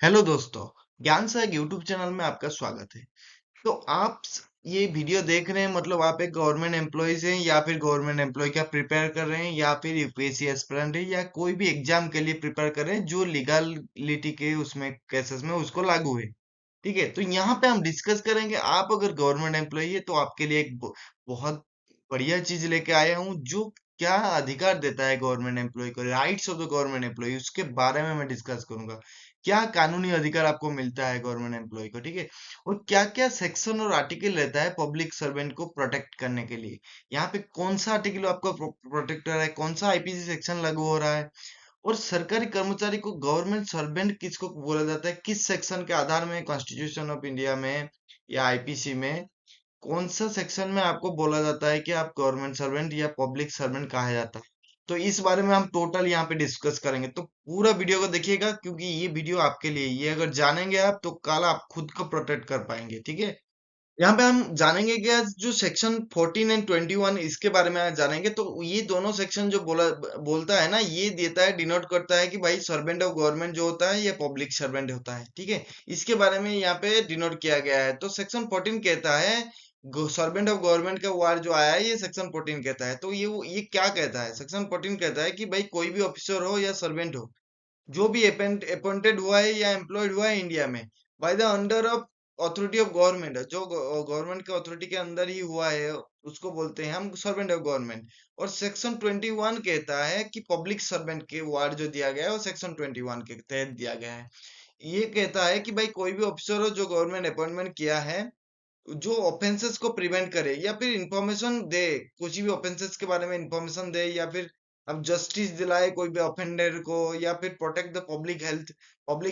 Hello दोस्तों, ज्ञान सागर YouTube channel में आपका स्वागत है। तो ये वीडियो देख रहे हैं मतलब आप एक गवर्नमेंट एम्प्लॉइज हैं या फिर गवर्नमेंट एम्प्लॉय का प्रिपेयर कर रहे हैं या फिर यूपीएससी एस्पिरेंट है या कोई भी एग्जाम के लिए प्रिपेयर कर रहे हैं जो लीगलिटी के उसमें केसेस में उसको लागू है। ठीक है, तो यहाँ पे हम डिस्कस करेंगे आप अगर गवर्नमेंट एम्प्लॉय है तो आपके लिए एक बहुत बढ़िया चीज लेके आया हूँ जो क्या अधिकार देता है गवर्नमेंट एम्प्लॉय को, rights of the government employee, उसके बारे में मैं डिस्कस करूंगा। क्या कानूनी अधिकार आपको मिलता है गवर्नमेंट एम्प्लॉय को, ठीक है। और क्या क्या सेक्शन और आर्टिकल रहता है पब्लिक सर्वेंट को प्रोटेक्ट करने के लिए। यहाँ पे कौन सा आर्टिकल आपको प्रोटेक्टर है, कौन सा आईपीसी सेक्शन लागू हो रहा है। और सरकारी कर्मचारी को गवर्नमेंट सर्वेंट किसको बोला जाता है, किस सेक्शन के आधार में कॉन्स्टिट्यूशन ऑफ इंडिया में या आईपीसी में कौन सा सेक्शन में आपको बोला जाता है कि आप गवर्नमेंट सर्वेंट या पब्लिक सर्वेंट कहा जाता है। तो इस बारे में हम टोटल यहाँ पे डिस्कस करेंगे, तो पूरा वीडियो को देखिएगा क्योंकि ये वीडियो आपके लिए, ये अगर जानेंगे आप तो कल आप खुद को प्रोटेक्ट कर पाएंगे, ठीक है। यहाँ पे हम जानेंगे कि आज जो सेक्शन 14 एंड 21 इसके बारे में आज जानेंगे। तो ये दोनों सेक्शन जो बोलता है ना, ये देता है, डिनोट करता है कि भाई सर्वेंट ऑफ गवर्नमेंट जो होता है ये पब्लिक सर्वेंट होता है, ठीक है। इसके बारे में यहाँ पे डिनोट किया गया है। तो सेक्शन 14 कहता है, सर्वेंट ऑफ गवर्नमेंट का वर्ड जो आया है ये सेक्शन 14 कहता है। तो ये क्या कहता है, सेक्शन 14 कहता है कि भाई कोई भी ऑफिसर हो या सर्वेंट हो जो भी अपॉइंटेड हुआ है या एम्प्लॉयड हुआ है इंडिया में by the under of authority of government, जो गवर्नमेंट के अथॉरिटी के अंदर ही हुआ है उसको बोलते हैं हम सर्वेंट ऑफ गवर्नमेंट। और सेक्शन 21 कहता है कि पब्लिक सर्वेंट के वार्ड जो दिया गया है वो सेक्शन 21 के तहत दिया गया है। ये कहता है कि भाई कोई भी ऑफिसर हो जो गवर्नमेंट अपॉइंटमेंट किया है जो ऑफेंसेस को प्रिवेंट करे या फिर इंफॉर्मेशन दे, कुछ भी ऑफेंसेस के बारे में इंफॉर्मेशन दे या फिर अब जस्टिस दिलाए कोई भी ऑफेंडर को या फिर प्रोटेक्ट द पब्लिक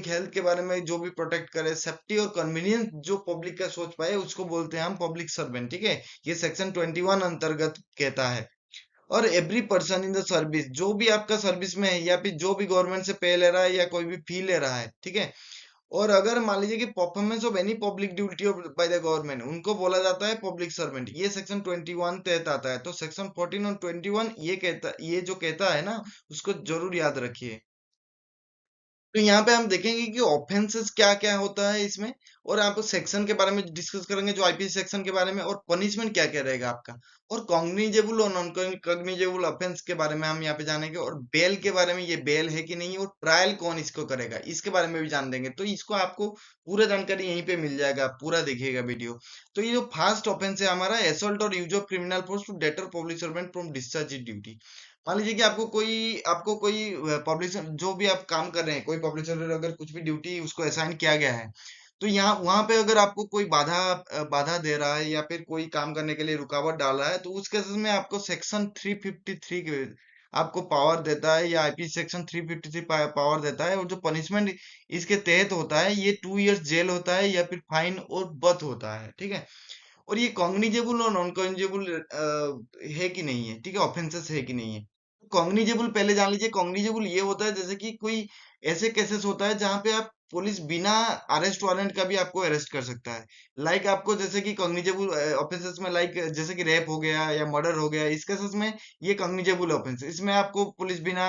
हेल्थ के बारे में जो भी प्रोटेक्ट करे, सेफ्टी और कन्वीनियंस जो पब्लिक का सोच पाए उसको बोलते हैं हम पब्लिक सर्वेंट, ठीक है। ये सेक्शन 21 अंतर्गत कहता है। और every person in the service, जो भी आपका सर्विस में है या फिर जो भी गवर्नमेंट से पे ले रहा है या कोई भी फी ले रहा है, ठीक है। और अगर मान लीजिए कि performance of any public duty of by the government, उनको बोला जाता है पब्लिक सर्वेंट। ये सेक्शन 21 तहत आता है। तो सेक्शन 14 और 21 ये जो कहता है ना, उसको जरूर याद रखिए। तो यहाँ पे हम देखेंगे कि ऑफेंसेस क्या क्या होता है इसमें, और आप सेक्शन के बारे में डिस्कस करेंगे जो आईपीसी सेक्शन के बारे में, और पनिशमेंट क्या क्या रहेगा आपका, और कॉग्निजेबल और नॉन कॉग्निजेबल ऑफेंस के बारे में हम यहाँ पे जानेंगे, और बेल के बारे में, ये बेल है कि नहीं, और ट्रायल कौन इसको करेगा इसके बारे में भी जान देंगे। तो इसको आपको पूरा जानकारी यहीं पे मिल जाएगा, आप पूरा देखिएगा वीडियो। तो ये जो फर्स्ट ऑफेंस है हमारा, एसोल्ट और use of criminal force to deter public servant from discharge duty. मान लीजिए कि आपको कोई पब्लिशर, जो भी आप काम कर रहे हैं, कोई पब्लिशर अगर कुछ भी ड्यूटी उसको असाइन किया गया है, तो यहाँ वहां पे अगर आपको कोई बाधा दे रहा है या फिर कोई काम करने के लिए रुकावट डाल रहा है, तो उस केसेस में आपको सेक्शन 353 के आपको पावर देता है, या आईपी सेक्शन 353 पावर देता है। और जो पनिशमेंट इसके तहत होता है ये 2 इयर्स जेल होता है या फिर फाइन और बर्थ होता है, ठीक है। और ये कॉग्निजेबल और नॉन कॉग्निजेबल है कि नहीं है, ठीक है, ऑफेंसेस है कि नहीं है। कॉग्निजेबल पहले जान लीजिए। कॉग्निजेबल ये होता है जैसे कि कोई ऐसे केसेस होता है जहां पे आप पुलिस बिना अरेस्ट वारंट का भी आपको अरेस्ट कर सकता है। लाइक आपको जैसे कि कॉग्निजेबल ऑफेंसेस में, लाइक जैसे कि रेप हो गया या मर्डर हो गया, इस केसेस में ये कॉग्निजेबल ऑफेंस, इसमें आपको पुलिस बिना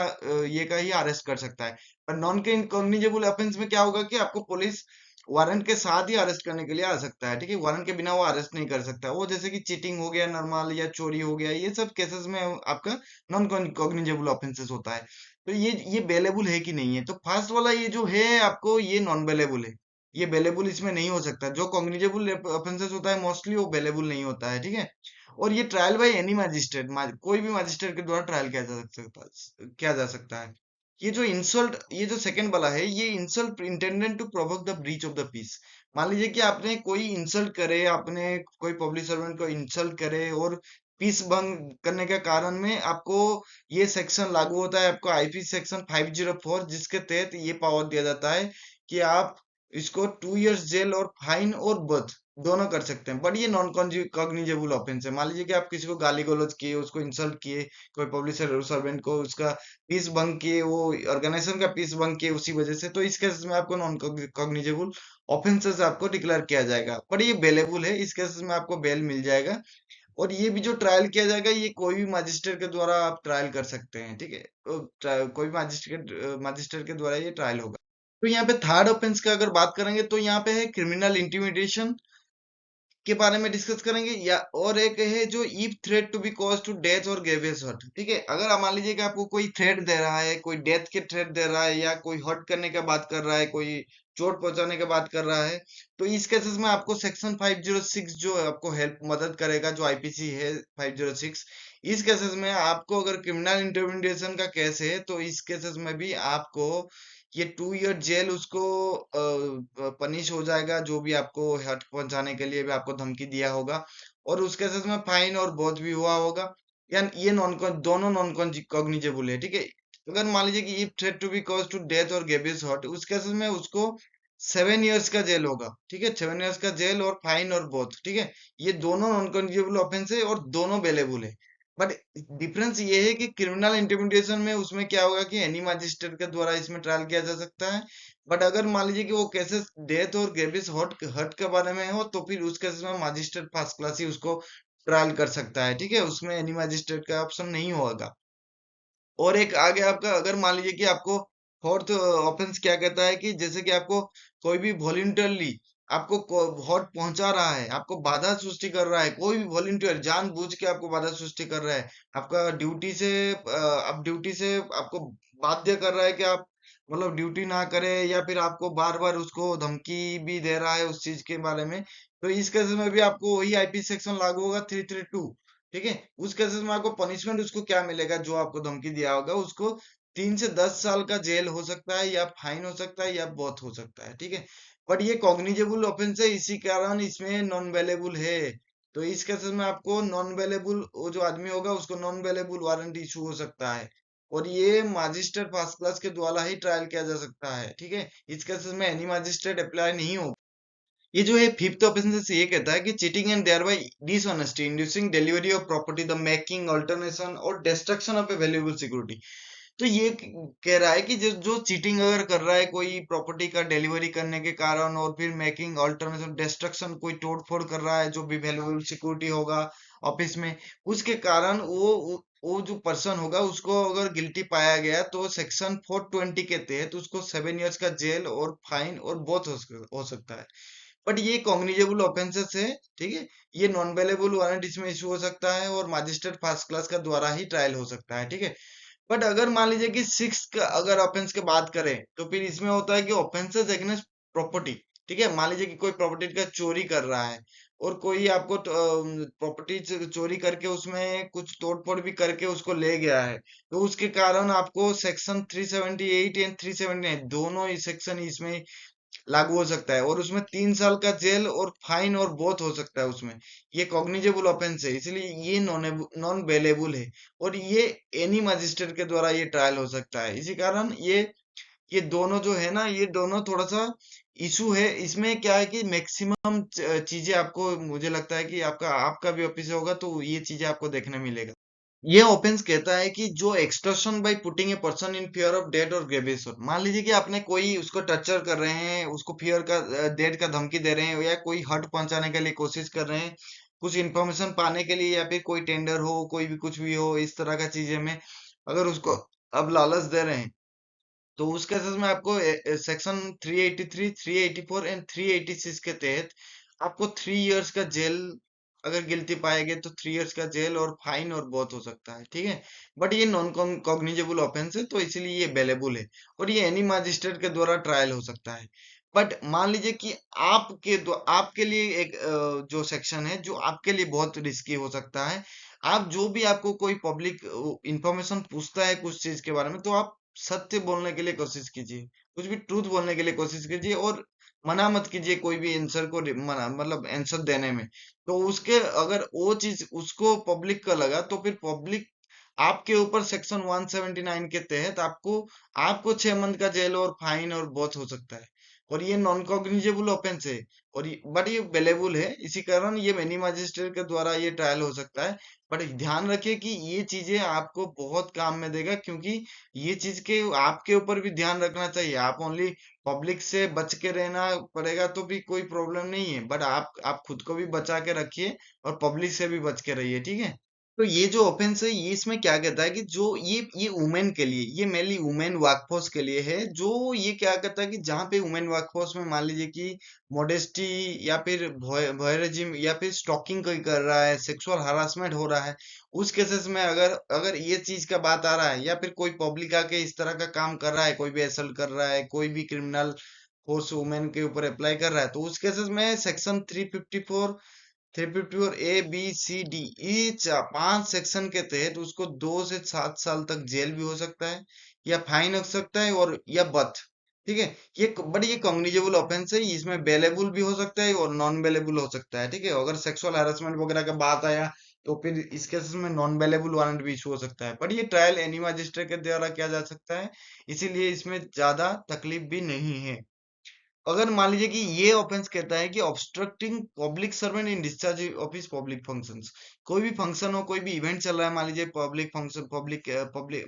ये का ही अरेस्ट कर सकता है। पर नॉन कॉग्निजेबल ऑफेंस में क्या होगा कि आपको पुलिस वारंट के साथ ही अरेस्ट करने के लिए आ सकता है, ठीक है। वारंट के बिना वो अरेस्ट नहीं कर सकता। वो जैसे कि चीटिंग हो गया नॉर्मल, या चोरी हो गया, ये सब केसेस में आपका नॉन कॉग्निजेबल ऑफेंसेस होता है। तो ये बेलेबल है कि नहीं है। तो फर्स्ट वाला ये जो है आपको, ये नॉन बेलेबल है। ये बेलेबल इसमें नहीं हो सकता। जो कॉग्निजेबल ऑफेंसेस होता है मोस्टली वो बेलेबल नहीं होता है, ठीक है। और ये ट्रायल बाय एनी मजिस्ट्रेट, कोई भी मजिस्ट्रेट के द्वारा ट्रायल किया जा सकता है। ये जो सेकंड वाला है, ये insult intended to provoke the breach of the peace. मान लीजिए कि आपने कोई इंसल्ट करे, आपने कोई पब्लिक सर्वेंट को इंसल्ट करे और पीस भंग करने के कारण में आपको ये सेक्शन लागू होता है, आपको आईपी सेक्शन 504, जिसके तहत ये पावर दिया जाता है कि आप इसको 2 इयर्स जेल और फाइन और बर्थ दोनों कर सकते हैं। बट ये नॉन कॉग्निजेबल ऑफेंस है। मान लीजिए कि आप किसी को गाली गलौज किए, उसको इंसल्ट किए, कोई पब्लिक सर्वेंट को उसका पीस भंग किए, वो ऑर्गेनाइजेशन का पीस भंग किए उसी वजह से, तो इस केसेस में आपको नॉन कॉग्निजेबल ऑफेंसेस आपको डिक्लेयर किया जाएगा। पर ये बेलेबल है, इस केसेस में आपको बेल मिल जाएगा। और ये भी जो ट्रायल किया जाएगा ये कोई भी मजिस्ट्रेट के द्वारा आप ट्रायल कर सकते हैं, ठीक है। कोई भी मजिस्ट्रेट के द्वारा ये ट्रायल होगा। तो यहाँ पे थर्ड ऑफेंस का अगर बात करेंगे तो यहाँ पे है क्रिमिनल इंटिमिडेशन के बारे में डिस्कस करेंगे, या और एक है जो if threat to be cause to death और ग्रेवियस हर्ट। ठीक है, अगर आप मान लीजिए कि आपको कोई थ्रेट दे रहा है, कोई डेथ के थ्रेट दे रहा है, या कोई हर्ट करने का बात कर रहा है, कोई चोट पहुंचाने का बात कर रहा है, तो इस केसेस में आपको सेक्शन 506 जो आपको हेल्प मदद करेगा, जो आईपीसी है 506, इस केसेस में आपको अगर क्रिमिनल इंटरमिडिएशन का केस है तो इस केसेस में भी आपको ये 2 ईयर जेल उसको पनिश हो जाएगा, जो भी आपको हर्ट पहुंचाने के लिए भी आपको धमकी दिया होगा, और उस केसेस में फाइन और बहुत भी हुआ होगा, या ये दोनों नॉन कॉग्निजेबल है। ठीक है, अगर मान लीजिए कि if threat to be cause to death और ग्रेवियस हर्ट, उस केसेस में उसको 7 ईयर्स का जेल होगा। ठीक है, 7 ईयर्स का जेल और फाइन और बोथ। ठीक है, ये दोनों नॉन कॉग्निजेबल ऑफेंस है और दोनों बेलेबल है। बट डिफरेंस ये है कि क्रिमिनल इंटिमिडेशन में उसमें क्या होगा कि एनी मजिस्ट्रेट के द्वारा इसमें ट्रायल किया जा सकता है। बट अगर मान लीजिए कि वो केसेस डेथ और ग्रेवियस हर्ट हर्ट के बारे में हो, तो फिर उस केसेस में मजिस्ट्रेट फर्स्ट क्लास ही उसको ट्रायल कर सकता है। ठीक है, उसमें एनी मजिस्ट्रेट का ऑप्शन नहीं होगा। और एक आगे आपका, अगर मान लीजिए कि आपको फोर्थ ऑफेंस क्या कहता है कि जैसे कि आपको कोई भी वॉलंटियरली आपको हॉट पहुंचा रहा है, आपको बाधा सृष्टि कर रहा है, कोई भी वॉलंटियर जानबूझ के आपको बाधा सृष्टि कर रहा है, आपका ड्यूटी से आप ड्यूटी से आपको बाध्य कर रहा है कि आप मतलब ड्यूटी ना करे, या फिर आपको बार बार उसको धमकी भी दे रहा है उस चीज के बारे में, तो इस केस में भी आपको वही आईपी सेक्शन लागू होगा 332। ठीक है, उस केसेस में आपको पनिशमेंट उसको क्या मिलेगा, जो आपको धमकी दिया होगा उसको 3 से 10 साल का जेल हो सकता है, या फाइन हो सकता है, या बहुत हो सकता है। ठीक है, बट ये कॉग्निजेबल ऑफेंस है, इसी कारण इसमें नॉन बेलेबल है। तो इस केसेस में आपको नॉन बेलेबल, वो जो आदमी होगा उसको नॉन बेलेबल वारंट इशू हो सकता है, और ये मजिस्ट्रेट फर्स्ट क्लास के द्वारा ही ट्रायल किया जा सकता है। ठीक है, इस केसेस में एनी मजिस्ट्रेट अप्लाई नहीं होगा। ये जो है फिफ्थ ऑफेंस ये कहता है कि cheating and thereby dishonesty inducing delivery of property, the making alternation और destruction of a valuable security. तो ये कह रहा है कि जो जो चीटिंग अगर कर रहा है कोई प्रॉपर्टी का डिलीवरी करने के कारण, और फिर मेकिंग अल्टरनेशन डिस्ट्रक्शन, कोई तोड़ फोड़ कर रहा है जो भी वैल्यूएबल सिक्योरिटी होगा ऑफिस में, उसके कारण वो जो पर्सन होगा उसको अगर गिल्टी पाया गया तो सेक्शन 420 के तहत उसको 7 ईयर्स का जेल और फाइन और बहुत हो सकता है। बट ये कॉग्निजेबल ऑफेंसेस है। ठीक है, ये नॉन बेलेबल वारंट इसमें इशू हो सकता है, और मजिस्ट्रेट फर्स्ट क्लास का द्वारा ही ट्रायल हो सकता है। ठीक है, बट अगर मान लीजिए कि सिक्स का अगर ऑफेंस की बात करें, तो फिर इसमें होता है कि ऑफेंसेस अगेंस्ट प्रॉपर्टी। ठीक है, मान लीजिए कि कोई प्रॉपर्टी का चोरी कर रहा है, और कोई आपको प्रॉपर्टी चोरी करके उसमें कुछ तोड़फोड़ भी करके उसको ले गया है, तो उसके कारण आपको सेक्शन 378 एंड 379 दोनों ही सेक्शन इसमें लागू हो सकता है, और उसमें 3 साल का जेल और फाइन और बहुत हो सकता है उसमें। ये कॉग्निजेबल ऑफेंस है, इसलिए ये नॉन बेलेबल है, और ये एनी मजिस्ट्रेट के द्वारा ये ट्रायल हो सकता है। इसी कारण ये दोनों जो है ना, ये दोनों थोड़ा सा इशू है। इसमें क्या है कि मैक्सिमम चीजें आपको, मुझे लगता है कि आपका आपका भी ऑफिस होगा तो ये चीजें आपको देखने मिलेगा। ये ऑफेंस कहता है कि जो extortion by putting a person in fear of death और ग्रेवियस हर्ट, मान लीजिए कि आपने कोई उसको टर्चर कर रहे हैं, उसको फियर का डेथ का धमकी दे रहे हैं, या कोई हर्ट पहुंचाने के लिए कोशिश कर रहे हैं, कुछ इन्फॉर्मेशन पाने के लिए, या फिर कोई टेंडर हो, कोई भी कुछ भी हो, इस तरह का चीजें में अगर उसको अब लालच दे रहे हैं, तो उस केसेस में आपको सेक्शन 383, 384 एंड 386 के तहत आपको 3 इयर्स का जेल, अगर गिल्टी पाए गए तो 3 इयर्स का जेल और फाइन और बहुत हो सकता है। ठीक है, बट ये नॉन कॉग्निजेबल ऑफेंस है, तो इसलिए ये बेलेबल है, और ये एनी मजिस्ट्रेट के द्वारा ट्रायल हो सकता है। बट मान लीजिए कि आपके लिए एक जो सेक्शन है जो आपके लिए बहुत रिस्की हो सकता है। आप जो भी आपको कोई पब्लिक इंफॉर्मेशन पूछता है कुछ चीज के बारे में, तो आप सत्य बोलने के लिए कोशिश कीजिए, कुछ भी ट्रूथ बोलने के लिए कोशिश कीजिए, और मना मत कीजिए कोई भी आंसर को मना मतलब आंसर देने में। तो उसके अगर वो चीज उसको पब्लिक का लगा, तो फिर पब्लिक आपके ऊपर सेक्शन 179 के तहत आपको आपको 6 मंथ का जेल और फाइन और बहुत हो सकता है, और ये नॉन कॉग्निजेबल ऑफेंस है, और बट ये बेलेबल है, इसी कारण ये मिनी मजिस्ट्रेट के द्वारा ये ट्रायल हो सकता है। बट ध्यान रखिए कि ये चीजें आपको बहुत काम में देगा, क्योंकि ये चीज के आपके ऊपर भी ध्यान रखना चाहिए। आप ओनली पब्लिक से बच के रहना पड़ेगा तो भी कोई प्रॉब्लम नहीं है, बट आप खुद को भी बचा के रखिए और पब्लिक से भी बच के रहिए। ठीक है, तो ये जो ऑफेंस है ये इसमें क्या कहता है कि जो ये वुमेन के लिए, ये मेनली वुमेन वर्कफोर्स के लिए है। जो ये क्या कहता है कि जहाँ पे वुमेन वर्कफोर्स में मान लीजिए कि मोडेस्टी या फिर वॉयरिज्म या फिर स्टॉकिंग कोई कर रहा है, सेक्सुअल हरासमेंट हो रहा है, उस केसेस में अगर अगर ये चीज का बात आ रहा है या फिर कोई पब्लिक आके इस तरह का काम कर रहा है, कोई भी असल्ट कर रहा है, कोई भी क्रिमिनल फोर्स वुमेन के ऊपर अप्लाई कर रहा है, तो उस केसेस में section 354 354 A B C D, ये 5 सेक्शन के तहत उसको 2 से 7 साल तक जेल भी हो सकता है, या फाइन हो सकता है, और या बथ। ठीक है। बट ये कॉग्निजेबल ऑफेंस है, इसमें बेलेबल भी हो सकता है और नॉन बेलेबल हो सकता है। ठीक है। अगर सेक्सुअल हैरेसमेंट वगैरह का बात आया तो फिर इस केसेस में नॉन बेलेबल वारंट भी इशू हो सकता है, बट ये ट्रायल एनी मजिस्ट्रेट के द्वारा किया जा सकता है, इसीलिए इसमें ज्यादा तकलीफ भी नहीं है। अगर मान लीजिए कि ये ऑफेंस कहता है कि obstructing public servant in discharge of his public functions, कोई भी फंक्शन हो, कोई भी इवेंट चल रहा है, मान लीजिए पब्लिक फंक्शन, पब्लिक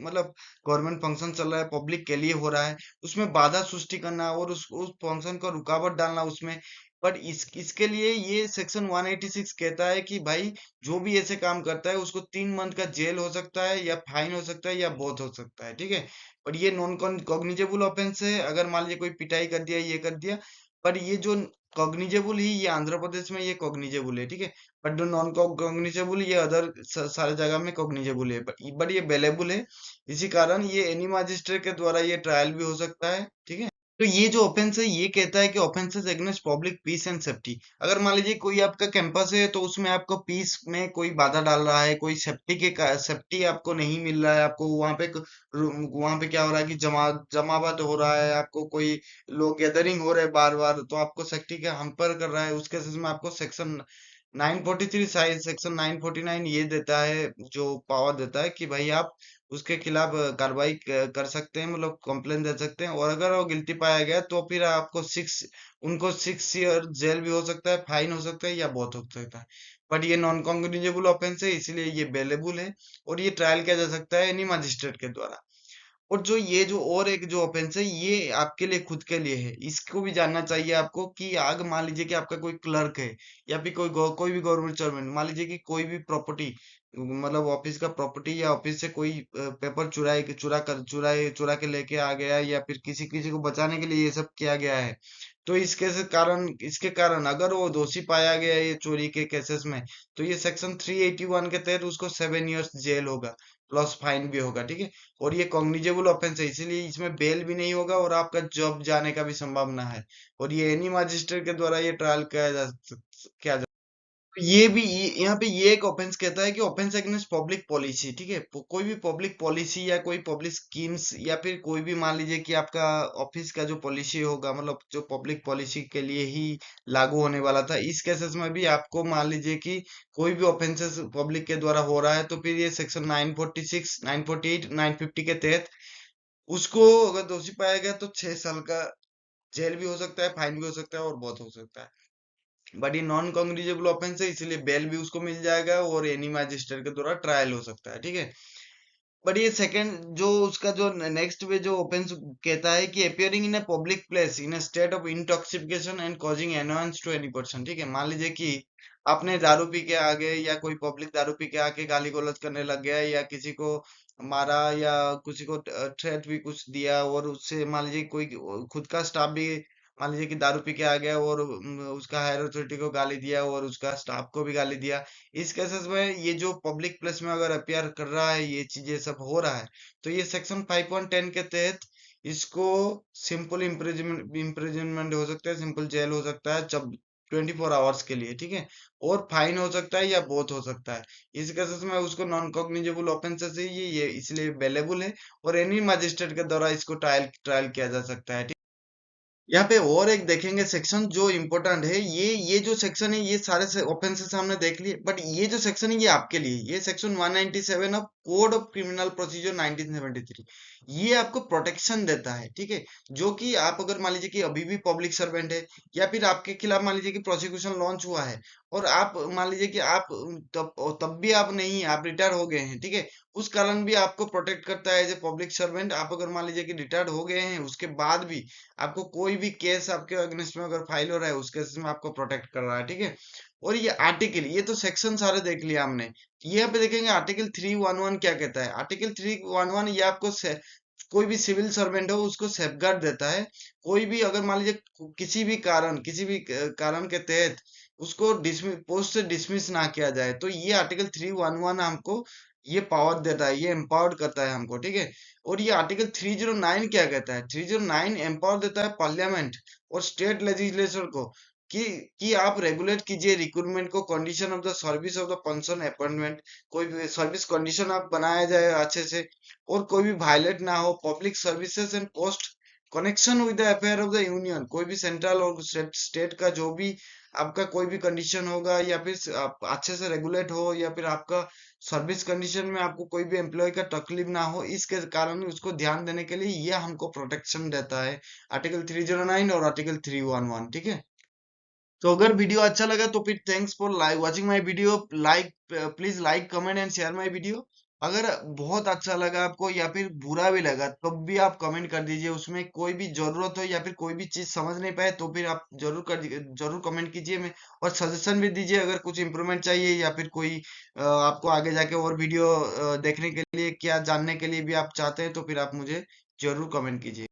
मतलब गवर्नमेंट फंक्शन चल रहा है, पब्लिक के लिए हो रहा है, उसमें बाधा सृष्टि करना और उस फंक्शन को रुकावट डालना उसमें। बट इसके लिए ये सेक्शन 186 कहता है कि भाई जो भी ऐसे काम करता है उसको 3 मंथ का जेल हो सकता है, या फाइन हो सकता है, या बहुत हो सकता है। ठीक है। और ये नॉन कॉग्निजेबल ऑफेंस है, अगर मान लीजिए कोई पिटाई कर दिया, ये कर दिया। पर ये जो कॉग्निजेबल ही, ये आंध्र प्रदेश में ये कॉग्निजेबल है। ठीक है। बट जो नॉन कॉग्निजेबल, ये अदर सारे जगह में कॉग्निजेबल है, बट ये बेलेबल है। इसी कारण ये एनी मजिस्ट्रेट के द्वारा ये ट्रायल भी हो सकता है। ठीक है। तो ये जो ऑफेंस है ये कहता है कि offences against public piece and safety. अगर मान लीजिए कोई आपका कैंपस है तो उसमें आपको पीस में कोई बाधा डाल रहा है, कोई सेफ्टी आपको नहीं मिल रहा है, आपको वहां पे क्या हो रहा है कि जमावट हो रहा है, आपको कोई लोग गैदरिंग हो रहे हैं बार बार, तो आपको सेफ्टी के hamper कर रहा है, उस केसेस में आपको सेक्शन 943 साइज सेक्शन 949 ये देता है, जो पावर देता है कि भाई आप उसके खिलाफ कार्रवाई कर सकते हैं, मतलब कंप्लेन दे सकते हैं, और अगर वो गिल्टी पाया गया तो फिर आपको उनको 6 ईयर जेल भी हो सकता है, फाइन हो सकता है, या बहुत हो सकता है। बट ये नॉन कॉग्निजेबल ऑफेंस है, इसलिए ये बेलेबल है, और ये ट्रायल किया जा सकता है एनी मजिस्ट्रेट के द्वारा। और जो ये जो और एक जो ऑफेंस है ये आपके लिए खुद के लिए है, इसको भी जानना चाहिए आपको कि आग मान लीजिए कि आपका कोई क्लर्क है, या फिर कोई भी गवर्नमेंट सर्वेंट, मान लीजिए कि कोई भी प्रॉपर्टी, मतलब ऑफिस का प्रॉपर्टी, या ऑफिस से कोई पेपर चुरा के लेके आ गया, या फिर किसी किसी को बचाने के लिए ये सब किया गया है, तो इसके कारण अगर वो दोषी पाया गया है ये चोरी के केसेस में, तो ये सेक्शन 381 के तहत उसको 7 इयर्स जेल होगा, प्लस फाइन भी होगा। ठीक है। और ये कॉग्निजेबल ऑफेंस है, इसीलिए इसमें बेल भी नहीं होगा, और आपका जॉब जाने का भी संभावना है। और ये एनी मजिस्ट्रेट के द्वारा ये ट्रायल किया जा यहाँ पे ये एक ऑफेंस कहता है कि ऑफेंस अगेंस्ट पब्लिक पॉलिसी। ठीक है। कोई भी पब्लिक पॉलिसी या कोई पब्लिक स्कीम्स, या फिर कोई भी मान लीजिए कि आपका ऑफिस का जो पॉलिसी होगा, मतलब जो पब्लिक पॉलिसी के लिए ही लागू होने वाला था, इस केसेस में भी आपको मान लीजिए कि कोई भी ऑफेंसेस पब्लिक के द्वारा हो रहा है, तो फिर ये सेक्शन 946 948 950 के तहत उसको अगर दोषी पाया गया तो 6 साल का जेल भी हो सकता है, फाइन भी हो सकता है, और बहुत हो सकता है। बट ये नॉन कॉग्निजेबल ऑफेंस है, इसलिए बेल भी उसको मिल जाएगा, और एनी मैजिस्ट्रेट के द्वारा ट्रायल हो सकता है। ठीक है। बट ये सेकंड जो उसका जो नेक्स्ट पे जो ऑफेंस कहता है कि appearing in a public place in a state of intoxification and causing annoyance to any person. ठीक है। मान लीजिए कि आपने दारू पी के आ गए, या कोई पब्लिक दारू पी के आके गाली गलौज करने लग गया, या किसी को मारा, या किसी को थ्रेट भी कुछ दिया, और उससे मान लीजिए कोई खुद का स्टाफ भी मान लीजिए कि दारू पी के आ गया, और उसका हायर अथॉरिटी को गाली दिया, और उसका स्टाफ को भी गाली दिया। इस केसेस में ये जो पब्लिक प्लेस में अगर अपियर कर रहा है, ये चीजें सब हो रहा है, तो ये सेक्शन 5.10 के तहत इसको सिंपल इम्प्रिजनमेंट हो सकता है, सिंपल जेल हो सकता है, जब 24 आवर्स के लिए। ठीक है। और फाइन हो सकता है, या बहुत हो सकता है। इस केसेस में उसको नॉन कॉग्निजेबल ऑफेंसेस है ये इसलिए बेलेबल है, और एनी मजिस्ट्रेट के द्वारा इसको ट्रायल किया जा सकता है। यहाँ पे और एक देखेंगे सेक्शन जो इम्पोर्टेंट है, ये जो सेक्शन है, ये सारे ऑफेंसेस हमने देख लिए, बट ये जो सेक्शन है ये आपके लिए, ये section 197 of code of criminal procedure 1973, ये आपको प्रोटेक्शन देता है। ठीक है। जो कि आप अगर मान लीजिए कि अभी भी पब्लिक सर्वेंट है, या फिर आपके खिलाफ मान लीजिए कि प्रोसिक्यूशन लॉन्च हुआ है, और आप मान लीजिए कि आप तब तब भी आप नहीं, आप रिटायर हो गए हैं, ठीक है, उस कारण भी आपको प्रोटेक्ट करता है एज ए पब्लिक सर्वेंट। आप अगर मान लीजिए कि रिटायर्ड हो गए हैं, उसके बाद भी आपको कोई भी केस आपके अगेंस्ट में अगर फाइल हो रहा है, उस केस में आपको प्रोटेक्ट कर रहा है, ठीक है। और ये आर्टिकल, ये तो सेक्शन सारे देख लिया हमने। यहाँ पे देखेंगे आर्टिकल 311 क्या कहता है। आर्टिकल 311 ये आपको कोई भी सिविल सर्वेंट हो उसको सेफगार्ड देता है। कोई भी अगर मान लीजिए किसी भी कारण, किसी भी कारण के तहत उसको डिसमिस, पोस्ट से डिसमिस ना किया जाए, तो ये आर्टिकल 311 हमको ये पावर देता है, ये एम्पावर्ड करता है हमको, ठीक है। और ये आर्टिकल 309 क्या कहता है। 309 एम्पावर देता है पार्लियामेंट और स्टेट लेजिस्लेचर को कि आप रेगुलेट कीजिए रिक्रूटमेंट को, condition of the service of the person appointment. कोई भी सर्विस कंडीशन आप बनाया जाए अच्छे से, और कोई भी वायलेट ना हो। Public services and post connection with the affair of the union, कोई भी सेंट्रल और स्टेट का जो भी आपका कोई भी कंडीशन होगा, या फिर आप अच्छे से रेगुलेट हो, या फिर आपका सर्विस कंडीशन में आपको कोई भी एम्प्लॉय का तकलीफ ना हो, इसके कारण उसको ध्यान देने के लिए ये हमको प्रोटेक्शन देता है आर्टिकल 309 और आर्टिकल 311, ठीक है। तो अगर वीडियो अच्छा लगा तो फिर thanks for watching my video. Like, please like, comment and share my video. अगर बहुत अच्छा लगा आपको या फिर बुरा भी लगा, तब भी आप कमेंट कर दीजिए। उसमें कोई भी जरूरत हो या फिर कोई भी चीज समझ नहीं पाए, तो फिर आप जरूर कमेंट कीजिए में। और सजेशन भी दीजिए अगर कुछ इम्प्रूवमेंट चाहिए, या फिर कोई आपको आगे जाके और वीडियो देखने के लिए, क्या जानने के लिए भी आप चाहते हैं, तो फिर आप मुझे जरूर कमेंट कीजिए।